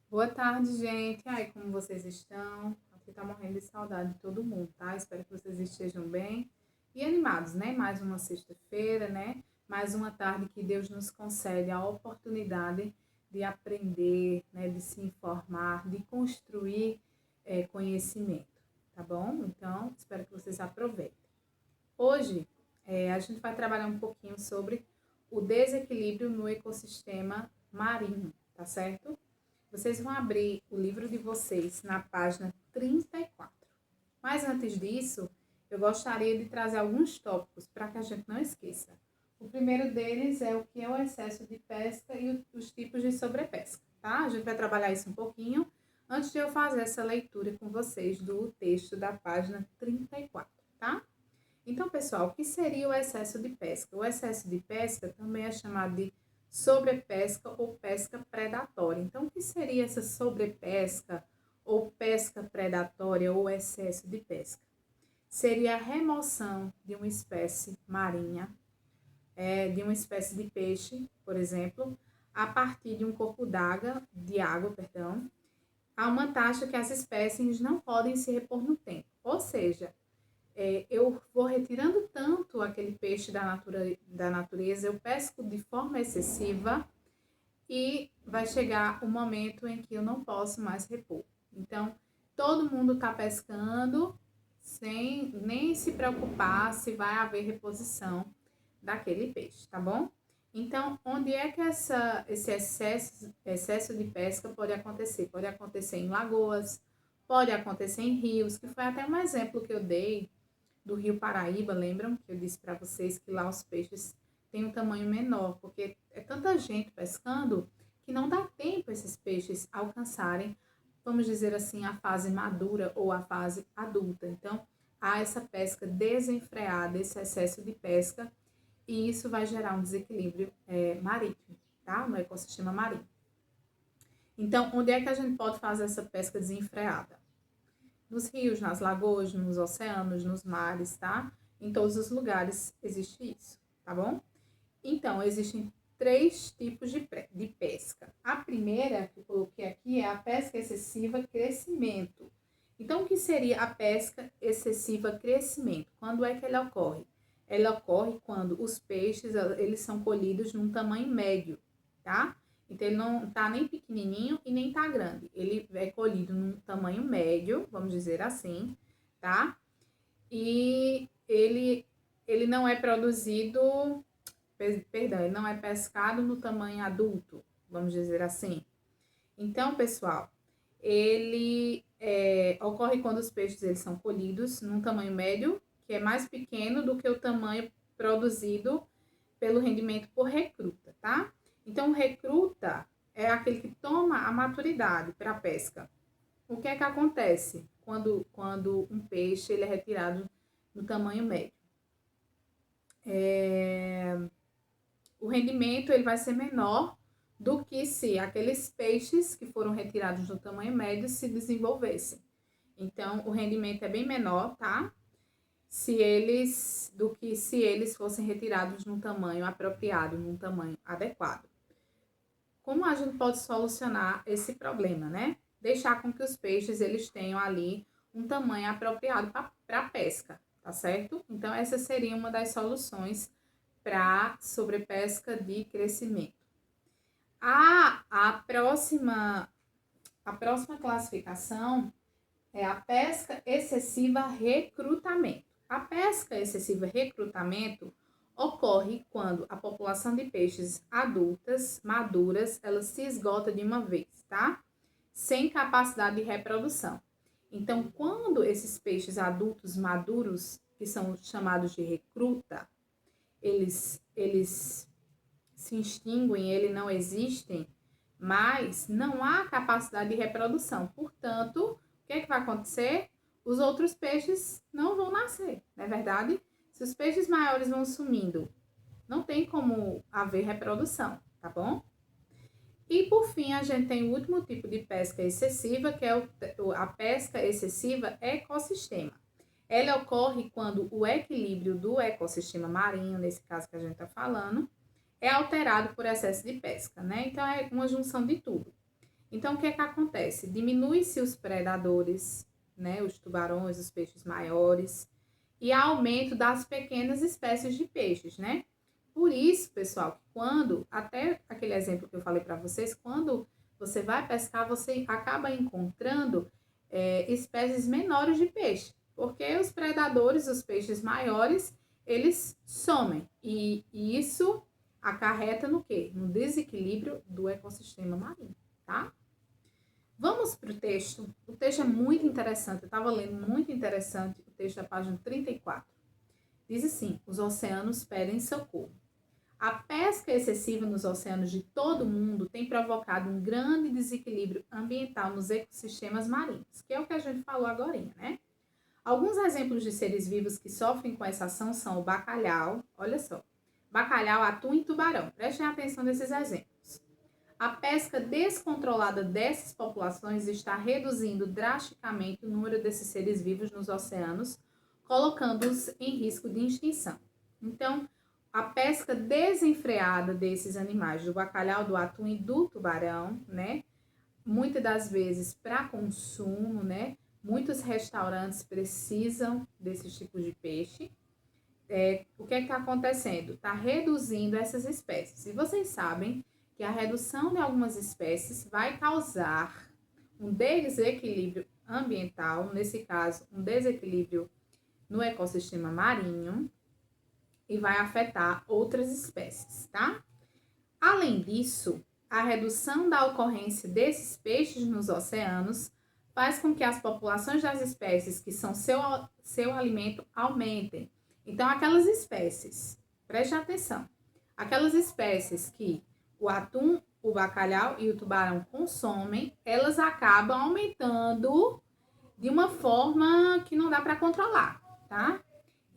Boa tarde, gente. E aí, como vocês estão? Aqui tá morrendo de saudade de todo mundo, tá? Espero que vocês estejam bem e animados, né? Mais uma sexta-feira, né? Mais uma tarde que Deus nos concede a oportunidade de aprender, né? De se informar, de construir conhecimento, tá bom? Então, espero que vocês aproveitem. Hoje, a gente vai trabalhar um pouquinho sobre o desequilíbrio no ecossistema marinho, tá certo? Vocês vão abrir o livro de vocês na página 34. Mas antes disso, eu gostaria de trazer alguns tópicos para que a gente não esqueça. O primeiro deles é o que é o excesso de pesca e os tipos de sobrepesca, tá? A gente vai trabalhar isso um pouquinho antes de eu fazer essa leitura com vocês do texto da página 34, tá? Então, pessoal, o que seria o excesso de pesca? O excesso de pesca também é chamado de sobrepesca ou pesca predatória. Então, o que seria essa sobrepesca ou pesca predatória ou excesso de pesca? Seria a remoção de uma espécie marinha, de uma espécie de peixe, por exemplo, a partir de um corpo d'água, perdão, a uma taxa que as espécies não podem se repor no tempo. Ou seja, eu vou retirando tanto aquele peixe da natureza, eu pesco de forma excessiva e vai chegar o momento em que eu não posso mais repor. Então, todo mundo está pescando sem nem se preocupar se vai haver reposição daquele peixe, tá bom? Então, onde é que esse excesso de pesca pode acontecer? Pode acontecer em lagoas, pode acontecer em rios, que foi até um exemplo que eu dei do Rio Paraíba, lembram que eu disse para vocês que lá os peixes têm um tamanho menor, porque é tanta gente pescando que não dá tempo esses peixes alcançarem, vamos dizer assim, a fase madura ou a fase adulta. Então, há essa pesca desenfreada, esse excesso de pesca, e isso vai gerar um desequilíbrio marítimo, tá? No ecossistema marinho. Então, onde é que a gente pode fazer essa pesca desenfreada? Nos rios, nas lagoas, nos oceanos, nos mares, tá? Em todos os lugares existe isso, tá bom? Então, existem três tipos de pesca. A primeira que eu coloquei aqui é a pesca excessiva crescimento. Então, o que seria a pesca excessiva crescimento? Quando é que ela ocorre? Ela ocorre quando os peixes eles são colhidos num tamanho médio, tá? Então, ele não tá nem pequenininho e nem tá grande. Ele é colhido num tamanho médio, vamos dizer assim, tá? E ele não é produzido, perdão, ele não é pescado no tamanho adulto, vamos dizer assim. Então, pessoal, ele ocorre quando os peixes eles são colhidos num tamanho médio, que é mais pequeno do que o tamanho produzido pelo rendimento por recruta, tá? Então, o recruta é aquele que toma a maturidade para a pesca. O que é que acontece quando um peixe ele é retirado no tamanho médio? O rendimento ele vai ser menor do que se aqueles peixes que foram retirados no tamanho médio se desenvolvessem. Então, o rendimento é bem menor, tá? Do que se eles fossem retirados num tamanho apropriado, num tamanho adequado. Como a gente pode solucionar esse problema, né? Deixar com que os peixes eles tenham ali um tamanho apropriado para a pesca, tá certo? Então, essa seria uma das soluções para sobrepesca de crescimento. A próxima classificação é a pesca excessiva recrutamento. A pesca excessiva recrutamento ocorre quando a população de peixes adultas, maduras, ela se esgota de uma vez, tá? Sem capacidade de reprodução. Então, quando esses peixes adultos maduros, que são chamados de recruta, eles se extinguem, eles não existem, mas não há capacidade de reprodução. Portanto, o que é que vai acontecer? Os outros peixes não vão nascer, não é verdade? Se os peixes maiores vão sumindo, não tem como haver reprodução, tá bom? E por fim, a gente tem o último tipo de pesca excessiva, que é a pesca excessiva ecossistema. Ela ocorre quando o equilíbrio do ecossistema marinho, nesse caso que a gente está falando, é alterado por excesso de pesca, né? Então é uma junção de tudo. Então, o que é que acontece? Diminui-se os predadores, né? Os tubarões, os peixes maiores, e aumento das pequenas espécies de peixes, né? Por isso, pessoal, quando, até aquele exemplo que eu falei para vocês, quando você vai pescar, você acaba encontrando espécies menores de peixe, porque os predadores, os peixes maiores, eles somem. E isso acarreta no quê? No desequilíbrio do ecossistema marinho, tá? Vamos para o texto. O texto é muito interessante. Eu estava lendo, muito interessante, o texto da página 34. Diz assim: os oceanos pedem socorro. A pesca excessiva nos oceanos de todo o mundo tem provocado um grande desequilíbrio ambiental nos ecossistemas marinhos, que é o que a gente falou agora, né? Alguns exemplos de seres vivos que sofrem com essa ação são o bacalhau, olha só, bacalhau, atum e tubarão. Prestem atenção nesses exemplos. A pesca descontrolada dessas populações está reduzindo drasticamente o número desses seres vivos nos oceanos, colocando-os em risco de extinção. Então, a pesca desenfreada desses animais, do bacalhau, do atum e do tubarão, né? Muitas das vezes para consumo, né? Muitos restaurantes precisam desses tipos de peixe. O que é que está acontecendo? Está reduzindo essas espécies. E vocês sabem que a redução de algumas espécies vai causar um desequilíbrio ambiental, nesse caso, um desequilíbrio no ecossistema marinho, e vai afetar outras espécies, tá? Além disso, a redução da ocorrência desses peixes nos oceanos faz com que as populações das espécies que são seu alimento aumentem. Então, aquelas espécies, preste atenção, aquelas espécies que o atum, o bacalhau e o tubarão consomem, elas acabam aumentando de uma forma que não dá para controlar, tá?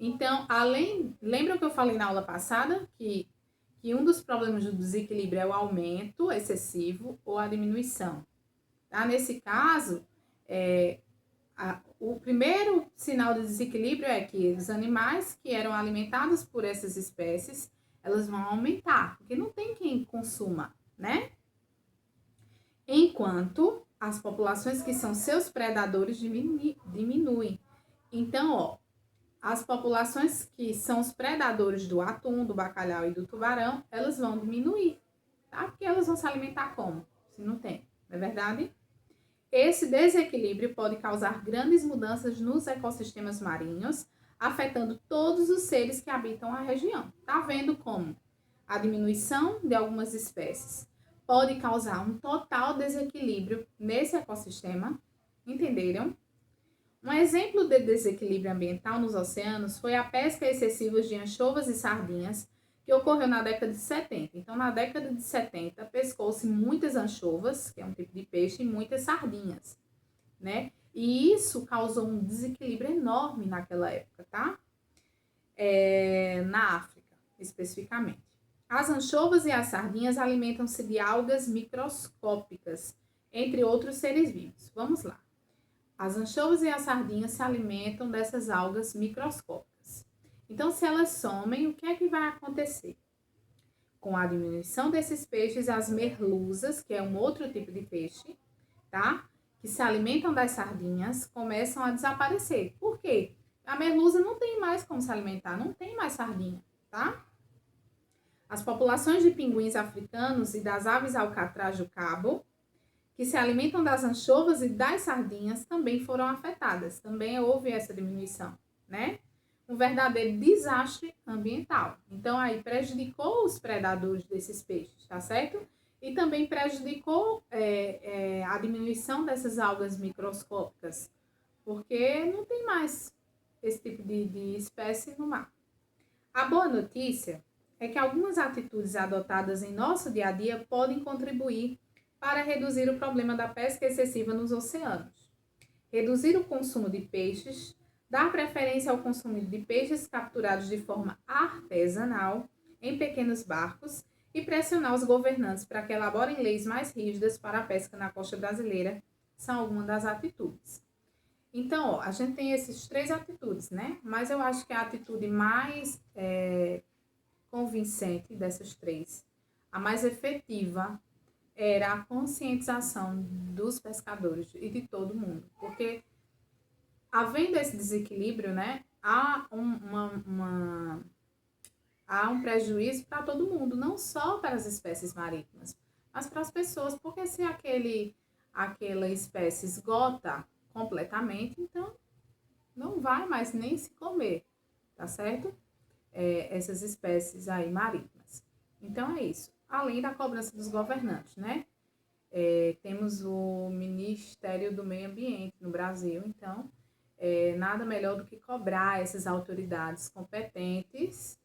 Então, lembra que eu falei na aula passada que um dos problemas do desequilíbrio é o aumento excessivo ou a diminuição. Tá? Nesse caso, o primeiro sinal de desequilíbrio é que os animais que eram alimentados por essas espécies, elas vão aumentar, porque não tem quem consuma, né? Enquanto as populações que são seus predadores diminuem. Então, ó, as populações que são os predadores do atum, do bacalhau e do tubarão, elas vão diminuir, tá? Porque elas vão se alimentar como? Se não tem, não é verdade? Esse desequilíbrio pode causar grandes mudanças nos ecossistemas marinhos, afetando todos os seres que habitam a região. Tá vendo como a diminuição de algumas espécies pode causar um total desequilíbrio nesse ecossistema? Entenderam? Um exemplo de desequilíbrio ambiental nos oceanos foi a pesca excessiva de anchovas e sardinhas, que ocorreu na década de 70. Então, na década de 70, pescou-se muitas anchovas, que é um tipo de peixe, e muitas sardinhas, né? E isso causou um desequilíbrio enorme naquela época, tá? Na África, especificamente. As anchovas e as sardinhas alimentam-se de algas microscópicas, entre outros seres vivos. Vamos lá. As anchovas e as sardinhas se alimentam dessas algas microscópicas. Então, se elas somem, o que é que vai acontecer? Com a diminuição desses peixes, as merluzas, que é um outro tipo de peixe, tá? Que se alimentam das sardinhas, começam a desaparecer. Por quê? A merluza não tem mais como se alimentar, não tem mais sardinha, tá? As populações de pinguins africanos e das aves alcatraz do cabo, que se alimentam das anchovas e das sardinhas, também foram afetadas. Também houve essa diminuição, né? Um verdadeiro desastre ambiental. Então, aí prejudicou os predadores desses peixes, tá certo? E também prejudicou a diminuição dessas algas microscópicas, porque não tem mais esse tipo de espécie no mar. A boa notícia é que algumas atitudes adotadas em nosso dia a dia podem contribuir para reduzir o problema da pesca excessiva nos oceanos. Reduzir o consumo de peixes, dar preferência ao consumo de peixes capturados de forma artesanal em pequenos barcos e pressionar os governantes para que elaborem leis mais rígidas para a pesca na costa brasileira são algumas das atitudes. Então, ó, a gente tem essas 3 atitudes, né? Mas eu acho que a atitude mais convincente dessas 3, a mais efetiva, era a conscientização dos pescadores e de todo mundo, porque havendo esse desequilíbrio, né, há um prejuízo para todo mundo, não só para as espécies marítimas, mas para as pessoas, porque se aquela espécie esgota completamente, então não vai mais nem se comer, tá certo? Essas espécies aí marítimas. Então é isso. Além da cobrança dos governantes, né? Temos o Ministério do Meio Ambiente no Brasil, então nada melhor do que cobrar essas autoridades competentes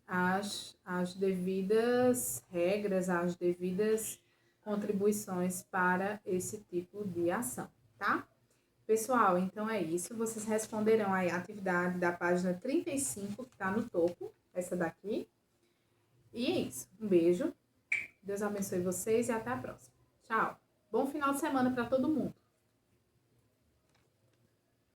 as devidas regras, as devidas contribuições para esse tipo de ação, tá? Pessoal, então é isso. Vocês responderão aí a atividade da página 35, que está no topo, essa daqui. E é isso. Um beijo. Deus abençoe vocês e até a próxima. Tchau. Bom final de semana para todo mundo.